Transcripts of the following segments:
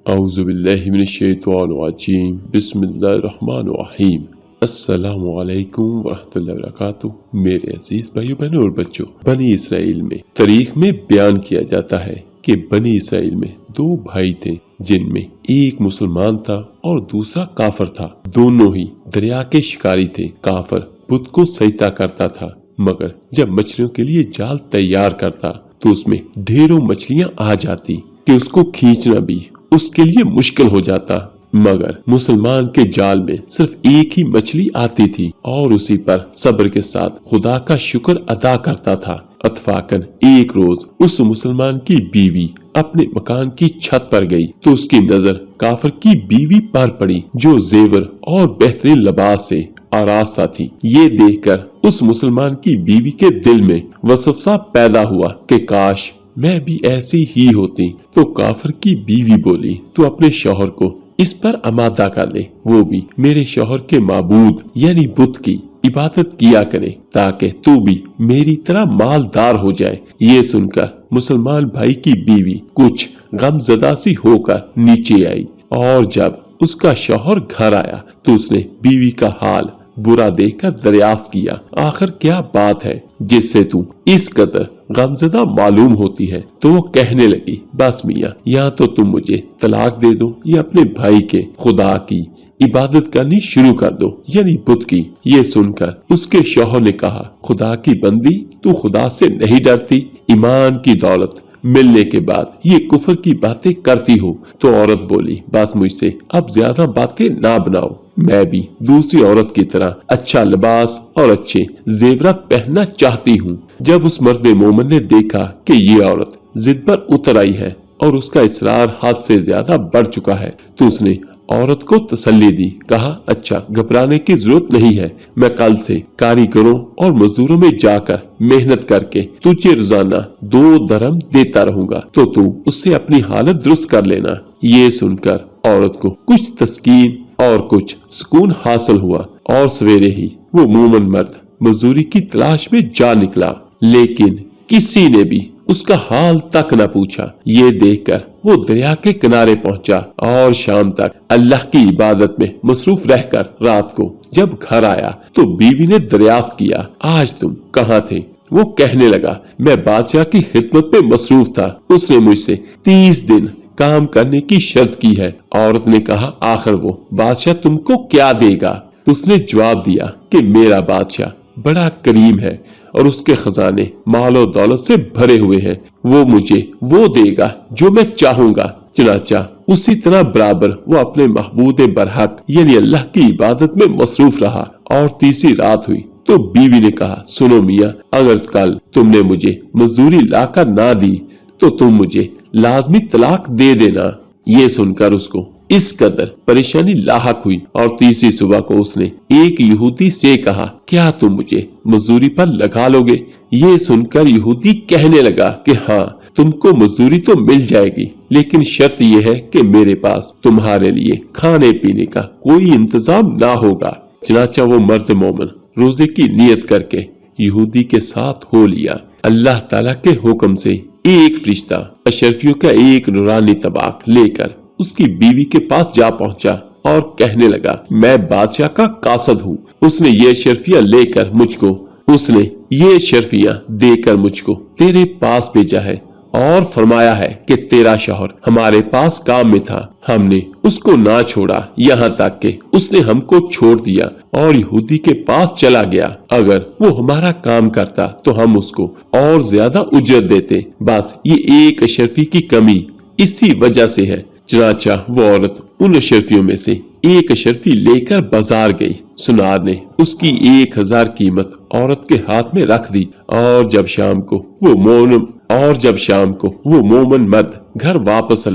اعوذ باللہ من الشیطان الرجیم بسم اللہ الرحمن الرحیم السلام علیکم ورحمۃ اللہ وبرکاتہ۔ میرے عزیز بھائیو بہنوں اور بچوں، بنی اسرائیل میں تاریخ میں بیان کیا جاتا ہے کہ بنی اسرائیل میں دو بھائی تھے جن میں ایک مسلمان تھا اور دوسرا کافر تھا۔ دونوں ہی دریا کے شکاری تھے۔ کافر بت کو سجدہ کرتا تھا، مگر جب مچھلیوں کے لیے جال تیار کرتا تو اس میں ڈھیروں مچھلیاں آ جاتی کہ اس کو کھینچنا بھی اس کے لیے مشکل ہو جاتا۔ مگر مسلمان کے جال میں صرف ایک ہی مچھلی آتی تھی اور اسی پر صبر کے ساتھ خدا کا شکر ادا کرتا تھا۔ اتفاقاً ایک روز اس مسلمان کی بیوی اپنے مکان کی چھت پر گئی تو اس کی نظر کافر کی بیوی پر پڑی جو زیور اور بہترین لباس سے آراستہ تھی۔ یہ دیکھ کر اس مسلمان کی بیوی کے دل میں وسوسہ پیدا ہوا کہ کاش میں بھی ایسی ہی ہوتی۔ تو کافر کی بیوی بولی، تو اپنے شوہر کو اس پر آمادہ کر لے، وہ بھی میرے شوہر کے معبود یعنی بت کی عبادت کیا کرے تاکہ تو بھی میری طرح مالدار ہو جائے۔ یہ سن کر مسلمان بھائی کی بیوی کچھ غم زدہ سی ہو کر نیچے آئی، اور جب اس کا شوہر گھر آیا تو اس نے بیوی کا حال برا دیکھ کر دریافت کیا، آخر کیا بات ہے جس سے تو اس قدر غمزدہ معلوم ہوتی ہے؟ تو وہ کہنے لگی، بس میاں، یا تو تم مجھے طلاق دے دو یا اپنے بھائی کے خدا کی عبادت کرنی شروع کر دو یعنی بت کی۔ یہ سن کر اس کے شوہر نے کہا، خدا کی بندی، تو خدا سے نہیں ڈرتی؟ ایمان کی دولت ملنے کے بعد یہ کفر کی باتیں کرتی ہو؟ تو عورت بولی، بس مجھ سے اب زیادہ باتیں نہ بناؤ، میں بھی دوسری عورت کی طرح اچھا لباس اور اچھے زیورات پہننا چاہتی ہوں۔ جب اس مرد مومن نے دیکھا کہ یہ عورت ضد پر اتر آئی ہے اور اس کا اصرار حد سے زیادہ بڑھ چکا ہے تو اس نے عورت کو تسلی دی، کہا، اچھا گھبرانے کی ضرورت نہیں ہے، میں کل سے کاریگروں اور مزدوروں میں جا کر محنت کر کے تجھے روزانہ 2 درہم دیتا رہوں گا، تو تو اس سے اپنی حالت درست کر لینا۔ یہ سن کر عورت کو کچھ تسکین اور کچھ سکون حاصل ہوا اور سویرے ہی وہ مومن مرد مزدوری کی تلاش میں جا نکلا، لیکن کسی نے بھی اس کا حال تک نہ پوچھا۔ یہ دیکھ کر وہ دریا کے کنارے پہنچا اور شام تک اللہ کی عبادت میں مصروف رہ کر رات کو جب گھر آیا تو بیوی نے دریافت کیا، آج تم کہاں تھے؟ وہ کہنے لگا، میں بادشاہ کی خدمت میں مصروف تھا، اس نے مجھ سے 30 دن کام کرنے کی شرط کی ہے۔ عورت نے کہا، آخر وہ بادشاہ تم کو کیا دے گا؟ اس نے جواب دیا کہ میرا بادشاہ بڑا کریم ہے اور اس کے خزانے مال و دولت سے بھرے ہوئے ہیں، وہ مجھے وہ دے گا جو میں چاہوں گا۔ چنانچہ اسی طرح برابر وہ اپنے محبوب برحق یعنی اللہ کی عبادت میں مصروف رہا اور تیسری رات ہوئی تو بیوی نے کہا، سنو میاں، اگر کل تم نے مجھے مزدوری لا کر نہ دی تو تم مجھے لازمی طلاق دے دینا۔ یہ سن کر اس کو اس قدر پریشانی لاحق ہوئی اور تیسری صبح کو اس نے ایک یہودی سے کہا، کیا تم مجھے مزدوری پر لگا لو گے؟ یہ سن کر یہودی کہنے لگا کہ ہاں، تم کو مزدوری تو مل جائے گی، لیکن شرط یہ ہے کہ میرے پاس تمہارے لیے کھانے پینے کا کوئی انتظام نہ ہوگا۔ چنانچہ وہ مرد مومن روزے کی نیت کر کے یہودی کے ساتھ ہو لیا۔ اللہ تعالیٰ کے حکم سے ایک فرشتہ اشرفیوں کا ایک نورانی طباق لے کر اس کی بیوی کے پاس جا پہنچا اور کہنے لگا، میں بادشاہ کا قاصد ہوں، اس نے یہ اشرفیاں لے کر مجھ کو تیرے پاس بھیجا ہے اور فرمایا ہے کہ تیرا شوہر ہمارے پاس کام میں تھا، ہم نے اس کو نہ چھوڑا یہاں تک کہ اس نے ہم کو چھوڑ دیا اور یہودی کے پاس چلا گیا۔ اگر وہ ہمارا کام کرتا تو ہم اس کو اور زیادہ اجرت دیتے، بس یہ ایک اشرفی کی کمی اسی وجہ سے ہے۔ چنانچہ وہ عورت ان اشرفیوں میں سے ایک اشرفی لے کر بازار گئی۔ سنار نے اس کی 1000 قیمت عورت کے ہاتھ میں رکھ دی اور جب شام کو وہ مومن مرد گھر واپس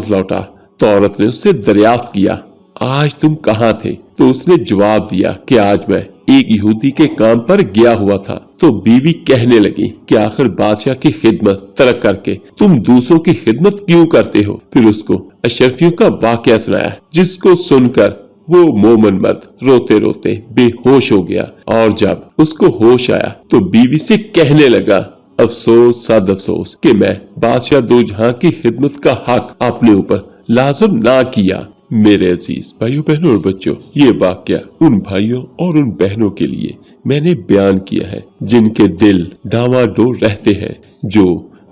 لوٹا تو عورت نے اس سے دریافت کیا، آج تم کہاں تھے؟ تو اس نے جواب دیا کہ آج میں ایک یہودی کے کام پر گیا ہوا تھا۔ تو بیوی کہنے لگی کہ آخر بادشاہ کی خدمت ترک کر کے تم دوسروں کی خدمت کیوں کرتے ہو؟ پھر اس کو اشرفیوں کا واقعہ سنایا، جس کو سن کر وہ مومن مرد روتے روتے بے ہوش ہو گیا اور جب اس کو ہوش آیا تو بیوی سے کہنے لگا، افسوس صد افسوس کہ میں بادشاہ دو جہاں کی خدمت کا حق اپنے اوپر لازم نہ کیا۔ میرے عزیز بھائیوں بہنوں اور بچوں، یہ واقعہ ان بھائیوں اور ان بہنوں کے لیے میں نے بیان کیا ہے جن کے دل ڈاواڈول رہتے ہیں، جو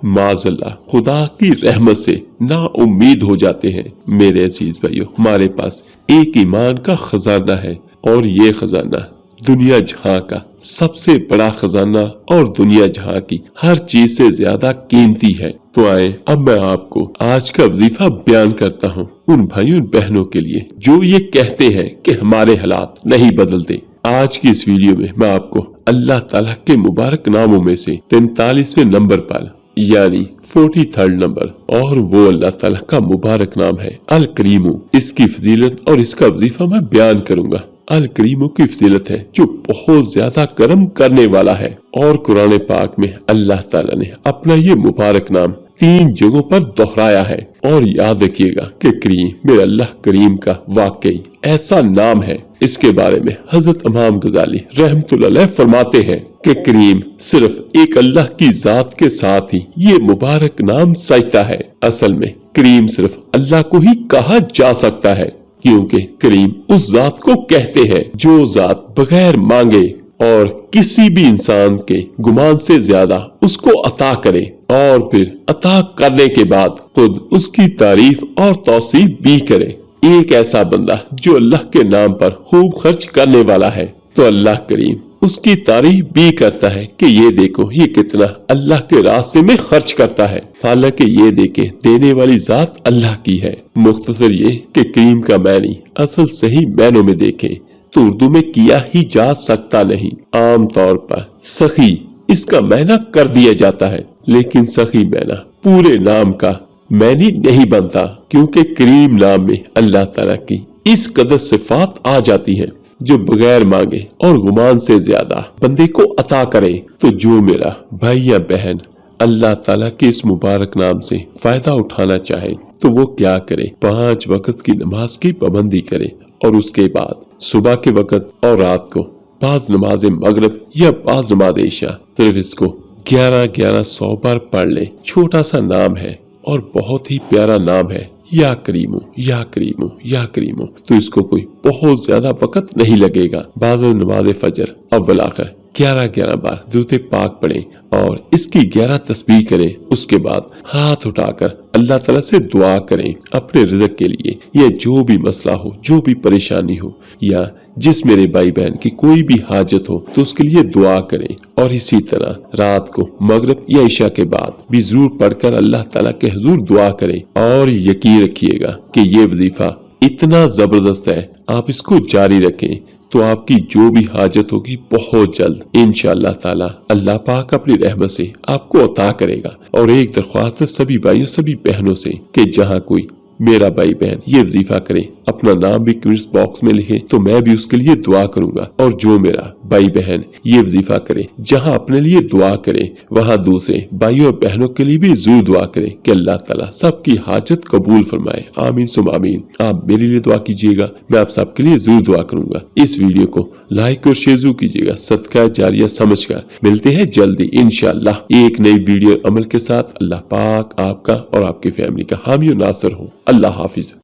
معاذ اللہ خدا کی رحمت سے نا امید ہو جاتے ہیں۔ میرے عزیز بھائیوں، ہمارے پاس ایک ایمان کا خزانہ ہے، اور یہ خزانہ دنیا جہاں کا سب سے بڑا خزانہ اور دنیا جہاں کی ہر چیز سے زیادہ قیمتی ہے۔ تو آئیں اب میں آپ کو آج کا وظیفہ بیان کرتا ہوں ان بھائیوں بہنوں کے لیے جو یہ کہتے ہیں کہ ہمارے حالات نہیں بدلتے۔ آج کی اس ویڈیو میں میں آپ کو اللہ تعالیٰ کے مبارک ناموں میں سے 43ویں نمبر پر یعنی 43rd نمبر، اور وہ اللہ تعالیٰ کا مبارک نام ہے الکریم، اس کی فضیلت اور اس کا وظیفہ میں بیان کروں گا۔ الکریم کی فضیلت ہے جو بہت زیادہ کرم کرنے والا ہے، اور قرآن پاک میں اللہ تعالیٰ نے اپنا یہ مبارک نام 3 جگہوں پر دہرایا ہے۔ اور یاد رکھیے گا کہ کریم میرے اللہ کریم کا واقعی ایسا نام ہے۔ اس کے بارے میں حضرت امام غزالی رحمت اللہ علیہ فرماتے ہیں کہ کریم صرف ایک اللہ کی ذات کے ساتھ ہی یہ مبارک نام سجتا ہے۔ اصل میں کریم صرف اللہ کو ہی کہا جا سکتا ہے، کیونکہ کریم اس ذات کو کہتے ہیں جو ذات بغیر مانگے اور کسی بھی انسان کے گمان سے زیادہ اس کو عطا کرے، اور پھر عطا کرنے کے بعد خود اس کی تعریف اور توصیف بھی کرے۔ ایک ایسا بندہ جو اللہ کے نام پر خوب خرچ کرنے والا ہے تو اللہ کریم اس کی تعریف بھی کرتا ہے کہ یہ دیکھو یہ کتنا اللہ کے راستے میں خرچ کرتا ہے، حالانکہ یہ دیکھے دینے والی ذات اللہ کی ہے۔ مختصر یہ کہ کریم کا معنی اصل صحیح معنوں میں دیکھیں تو اردو میں کیا ہی جا سکتا نہیں۔ عام طور پر سخی اس کا معنی کر دیا جاتا ہے، لیکن سخی معنی پورے نام کا معنی نہیں بنتا، کیونکہ کریم نام میں اللہ تعالیٰ کی اس قدر صفات آ جاتی ہیں جو بغیر مانگے اور گمان سے زیادہ بندے کو عطا کرے۔ تو جو میرا بھائی یا بہن اللہ تعالیٰ کے اس مبارک نام سے فائدہ اٹھانا چاہے تو وہ کیا کرے؟ 5 وقت کی نماز کی پابندی کرے، اور اس کے بعد صبح کے وقت اور رات کو بعض نماز مغرب یا بعض نماز عشاء صرف اس کو 1100 بار پڑھ لے۔ چھوٹا سا نام ہے اور بہت ہی پیارا نام ہے، یا کریمو یا کریمو یا کریمو، تو اس کو کوئی بہت زیادہ وقت نہیں لگے گا۔ بعض نماز فجر اول آخر 11 بار درود پاک پڑھیں اور اس کی 11 تسبیح کریں۔ اس کے بعد ہاتھ اٹھا کر اللہ تعالیٰ سے دعا کریں اپنے رزق کے لیے، یا جو بھی مسئلہ ہو، جو بھی پریشانی ہو، یا جس میرے بھائی بہن کی کوئی بھی حاجت ہو تو اس کے لیے دعا کریں۔ اور اسی طرح رات کو مغرب یا عشاء کے بعد بھی ضرور پڑھ کر اللہ تعالیٰ کے حضور دعا کریں۔ اور یقین رکھیے گا کہ یہ وظیفہ اتنا زبردست ہے، آپ اس کو جاری رکھیں تو آپ کی جو بھی حاجت ہوگی بہت جلد انشاءاللہ تعالی اللہ پاک اپنی رحمت سے آپ کو عطا کرے گا۔ اور ایک درخواست ہے سبھی بھائیوں سبھی بہنوں سے کہ جہاں کوئی میرا بھائی بہن یہ وظیفہ کرے، اپنا نام بھی کمنٹس باکس میں لکھیں تو میں بھی اس کے لیے دعا کروں گا۔ اور جو میرا بھائی بہن یہ وظیفہ کرے، جہاں اپنے لیے دعا کرے وہاں دوسرے بھائیوں اور بہنوں کے لیے بھی ضرور دعا کریں کہ اللہ تعالیٰ سب کی حاجت قبول فرمائے۔ آمین ثم آمین۔ آپ میرے لیے دعا کیجیے گا، میں آپ سب کے لیے ضرور دعا کروں گا۔ اس ویڈیو کو لائک اور شیئر ضرور کیجیے گا، صدقہ جاریہ سمجھ کر۔ ملتے ہیں جلدی انشاءاللہ ایک نئی ویڈیو عمل کے ساتھ۔ اللہ پاک آپ کا اور آپ کی فیملی کا حامی و ناصر ہو۔ اللہ حافظ۔